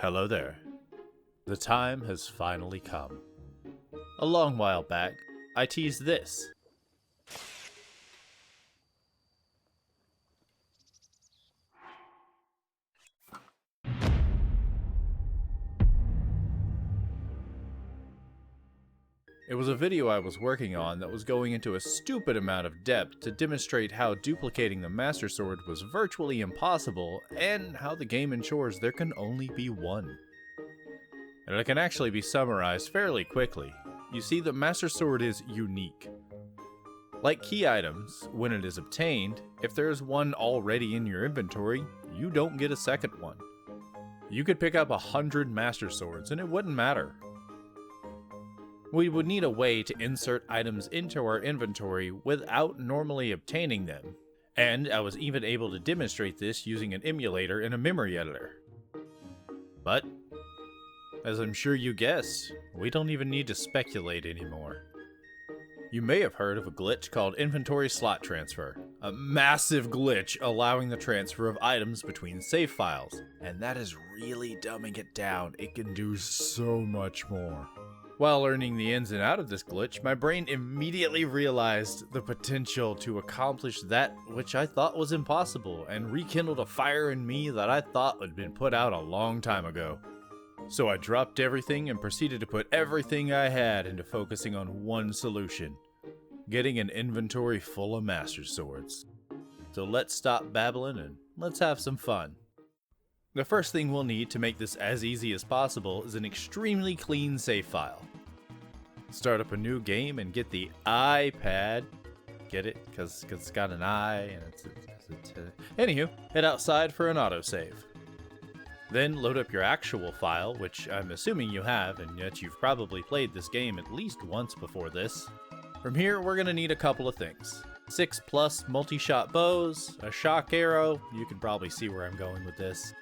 Hello there. The time has finally come. A long while back, I teased this. It was a video I was working on that was going into a stupid amount of depth to demonstrate how duplicating the Master Sword was virtually impossible and how the game ensures there can only be one. And it can actually be summarized fairly quickly. You see, the Master Sword is unique. Like key items, when it is obtained, if there is one already in your inventory, you don't get a second one. You could pick up 100 Master Swords and it wouldn't matter. We would need a way to insert items into our inventory without normally obtaining them, and I was even able to demonstrate this using an emulator in a memory editor. But, as I'm sure you guessed, we don't even need to speculate anymore. You may have heard of a glitch called inventory slot transfer, a massive glitch allowing the transfer of items between save files, and that is really dumbing it down. It can do so much more. While learning the ins and outs of this glitch, my brain immediately realized the potential to accomplish that which I thought was impossible, and rekindled a fire in me that I thought had been put out a long time ago. So I dropped everything and proceeded to put everything I had into focusing on one solution: getting an inventory full of Master Swords. So let's stop babbling and let's have some fun. The first thing we'll need to make this as easy as possible is an extremely clean save file. Start up a new game and get the iPad. Get it? Because it's got an I and Anywho, head outside for an autosave. Then load up your actual file, which I'm assuming you have, and yet you've probably played this game at least once before this. From here, we're going to need a couple of things. 6+ multi-shot bows, a shock arrow, you can probably see where I'm going with this,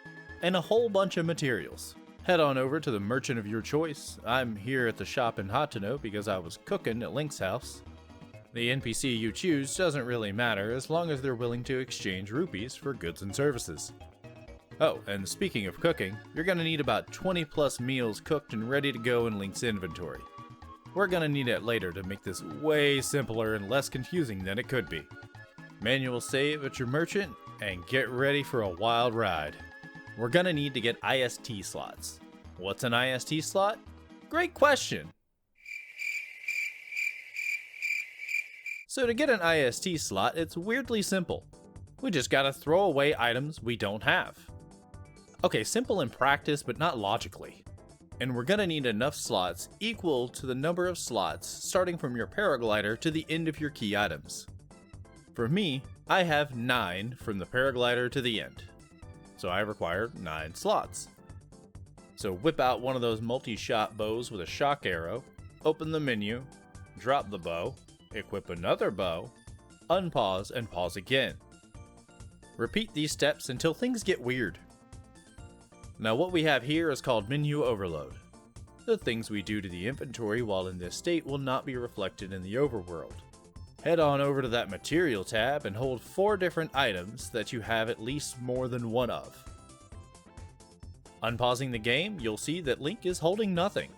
and a whole bunch of materials. Head on over to the merchant of your choice. I'm here at the shop in Hateno because I was cooking at Link's house. The NPC you choose doesn't really matter as long as they're willing to exchange rupees for goods and services. Oh, and speaking of cooking, you're going to need about 20+ meals cooked and ready to go in Link's inventory. We're going to need it later to make this way simpler and less confusing than it could be. Manual save at your merchant, and get ready for a wild ride. We're going to need to get IST slots. What's an IST slot? Great question! So to get an IST slot, it's weirdly simple. We just gotta throw away items we don't have. Okay, simple in practice, but not logically. And we're gonna need enough slots equal to the number of slots starting from your paraglider to the end of your key items. For me, I have 9 from the paraglider to the end. So I require 9 slots. So whip out one of those multi-shot bows with a shock arrow, open the menu, drop the bow, equip another bow, unpause and pause again. Repeat these steps until things get weird. Now what we have here is called menu overload. The things we do to the inventory while in this state will not be reflected in the overworld. Head on over to that material tab and hold 4 different items that you have at least more than one of. Unpausing the game, you'll see that Link is holding nothing.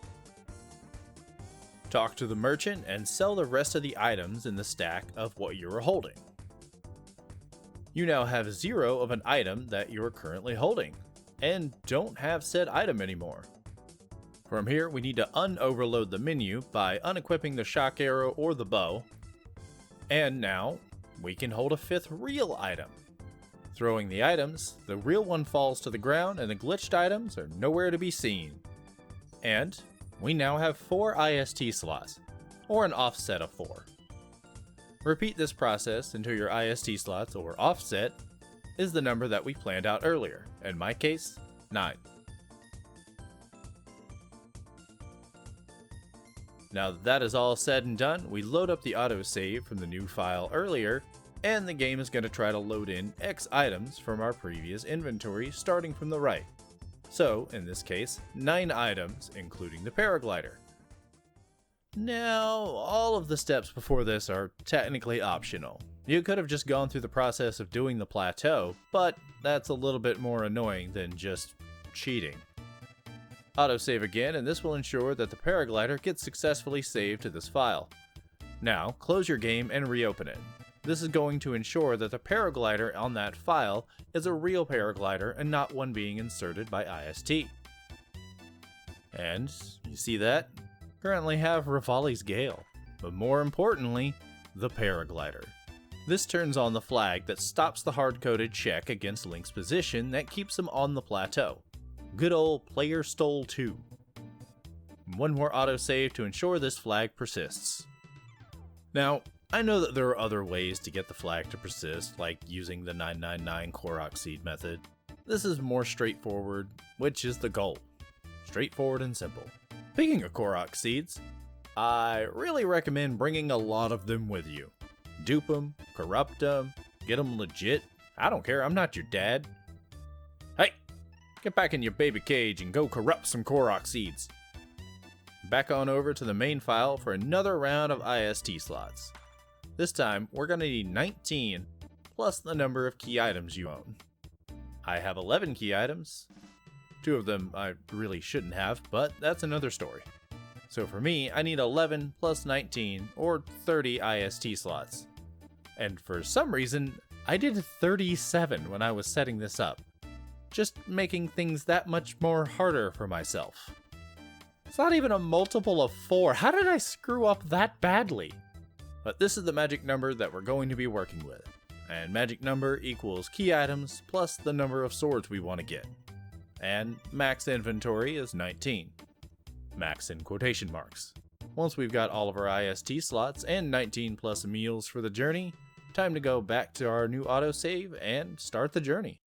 Talk to the merchant and sell the rest of the items in the stack of what you are holding. You now have 0 of an item that you are currently holding, and don't have said item anymore. From here, we need to un-overload the menu by unequipping the shock arrow or the bow, and now we can hold a 5th real item. Throwing the items, the real one falls to the ground and the glitched items are nowhere to be seen. And we now have 4 IST slots, or an offset of 4. Repeat this process until your IST slots, or offset, is the number that we planned out earlier, in my case, 9. Now that is all said and done, we load up the autosave from the new file earlier, and the game is going to try to load in X items from our previous inventory starting from the right. So, in this case, 9 items, including the paraglider. Now, all of the steps before this are technically optional. You could have just gone through the process of doing the plateau, but that's a little bit more annoying than just cheating. Autosave again, and this will ensure that the paraglider gets successfully saved to this file. Now, close your game and reopen it. This is going to ensure that the paraglider on that file is a real paraglider and not one being inserted by IST. And, you see that? Currently have Revali's Gale, but more importantly, the paraglider. This turns on the flag that stops the hard-coded check against Link's position that keeps him on the plateau. Good old player stole 2. One more autosave to ensure this flag persists. Now, I know that there are other ways to get the flag to persist, like using the 999 Korok seed method. This is more straightforward, which is the goal. Straightforward and simple. Speaking of Korok seeds, I really recommend bringing a lot of them with you. Dupe them, corrupt them, get them legit. I don't care, I'm not your dad. Hey, get back in your baby cage and go corrupt some Korok seeds. Back on over to the main file for another round of IST slots. This time, we're going to need 19 plus the number of key items you own. I have 11 key items. 2 of them I really shouldn't have, but that's another story. So for me, I need 11 plus 19, or 30 IST slots. And for some reason, I did 37 when I was setting this up. Just making things that much more harder for myself. It's not even a multiple of 4. How did I screw up that badly? But this is the magic number that we're going to be working with. And magic number equals key items plus the number of swords we want to get. And max inventory is 19. Max in quotation marks. Once we've got all of our IST slots and 19 plus meals for the journey, time to go back to our new autosave and start the journey.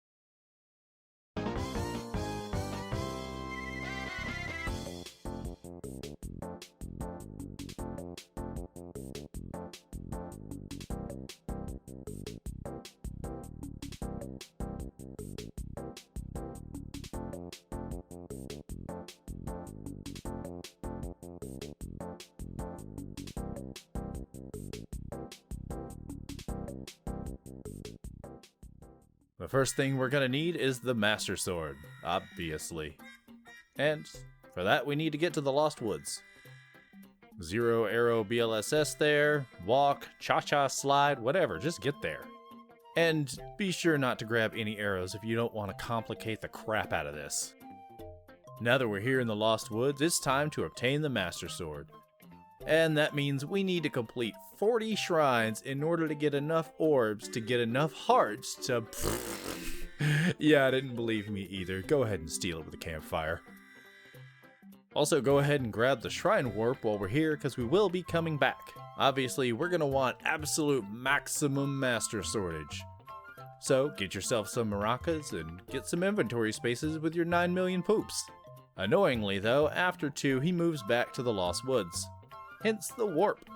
The first thing we're gonna need is the Master Sword, obviously. And for that we need to get to the Lost Woods. 0 arrow BLSS there, walk, cha-cha slide, whatever, just get there. And be sure not to grab any arrows if you don't want to complicate the crap out of this. Now that we're here in the Lost Woods, it's time to obtain the Master Sword. And that means we need to complete 40 shrines in order to get enough orbs to get enough hearts to... Yeah, I didn't believe me either. Go ahead and steal it with a campfire. Also, go ahead and grab the Shrine Warp while we're here, because we will be coming back. Obviously, we're going to want absolute maximum Master Swordage. So, get yourself some maracas and get some inventory spaces with your 9 million poops. Annoyingly though, after 2 he moves back to the Lost Woods. Hence the warp.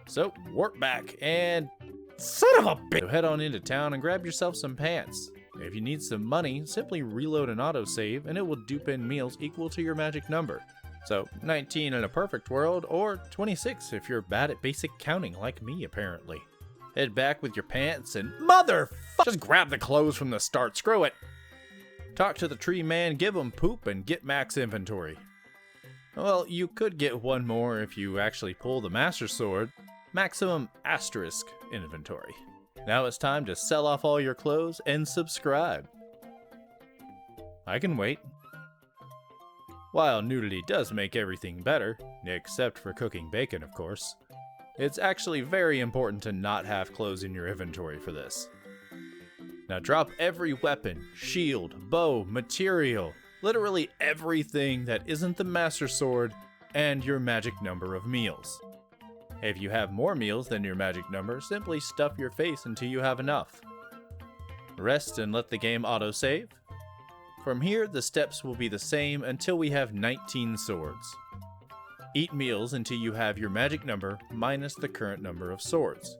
So, warp back and... Son of a bitch! So head on into town and grab yourself some pants. If you need some money, simply reload an autosave and it will dupe in meals equal to your magic number. So, 19 in a perfect world, or 26 if you're bad at basic counting like me apparently. Head back with your pants and... Just grab the clothes from the start, screw it! Talk to the tree man, give him poop, and get max inventory. Well, you could get one more if you actually pull the Master Sword. Maximum asterisk inventory. Now it's time to sell off all your clothes and subscribe. I can wait. While nudity does make everything better, except for cooking bacon of course, it's actually very important to not have clothes in your inventory for this. Now drop every weapon, shield, bow, material, literally everything that isn't the Master Sword and your magic number of meals. If you have more meals than your magic number, simply stuff your face until you have enough. Rest and let the game autosave. From here, the steps will be the same until we have 19 swords. Eat meals until you have your magic number minus the current number of swords.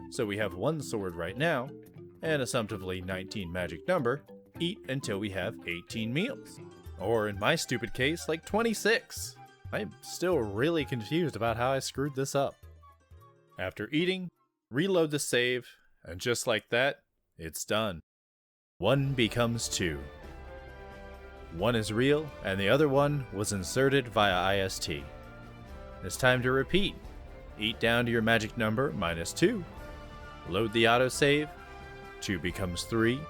So we have 1 sword right now, and assumptively 19 magic number. Eat until we have 18 meals. Or in my stupid case, like 26. I'm still really confused about how I screwed this up. After eating, reload the save, and just like that, it's done. 1 becomes 2. One is real, and the other one was inserted via IST. It's time to repeat. Eat down to your magic number, -2. Load the autosave. 2 becomes 3.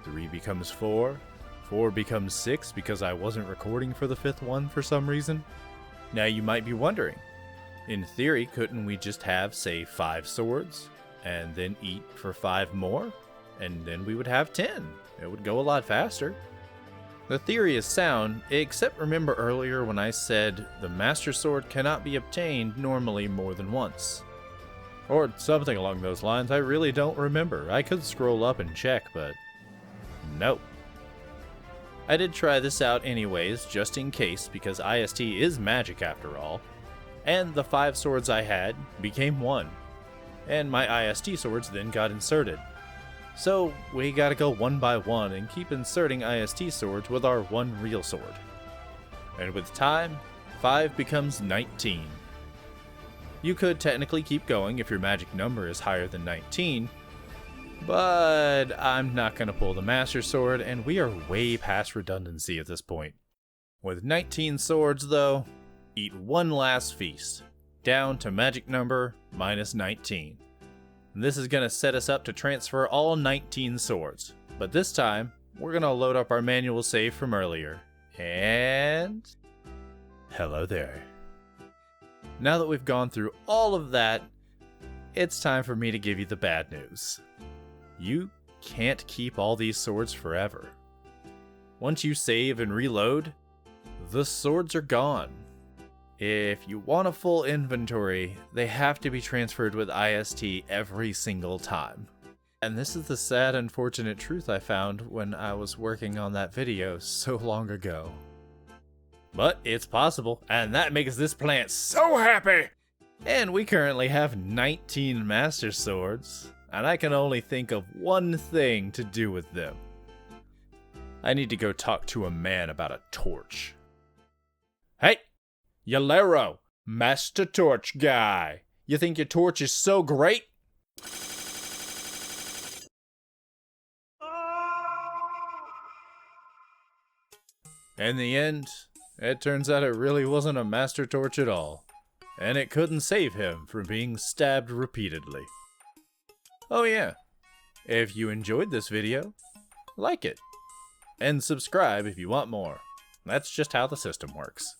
3 becomes 4. 4 becomes 6 because I wasn't recording for the 5th one for some reason. Now you might be wondering, in theory, couldn't we just have, say, 5 swords, and then eat for 5 more? And then we would have 10. It would go a lot faster. The theory is sound, except remember earlier when I said the Master Sword cannot be obtained normally more than once. Or something along those lines, I really don't remember. I could scroll up and check, but nope. I did try this out anyways, just in case, because IST is magic after all. And the 5 swords I had became 1. And my IST swords then got inserted. So we gotta go one by one and keep inserting IST swords with our 1 real sword. And with time, 5 becomes 19. You could technically keep going if your magic number is higher than 19, but I'm not gonna pull the Master Sword, and we are way past redundancy at this point. With 19 swords though, eat one last feast, down to magic number -19. This is going to set us up to transfer all 19 swords, but this time, we're going to load up our manual save from earlier. And hello there. Now that we've gone through all of that, it's time for me to give you the bad news. You can't keep all these swords forever. Once you save and reload, the swords are gone. If you want a full inventory, they have to be transferred with IST every single time. And this is the sad, unfortunate truth I found when I was working on that video so long ago. But it's possible, and that makes this plant so happy! And we currently have 19 Master Swords, and I can only think of one thing to do with them. I need to go talk to a man about a torch. Hey! Yalero, Master Torch guy. You think your torch is so great? In the end, it turns out it really wasn't a Master Torch at all, and it couldn't save him from being stabbed repeatedly. Oh yeah, if you enjoyed this video, like it, and subscribe if you want more. That's just how the system works.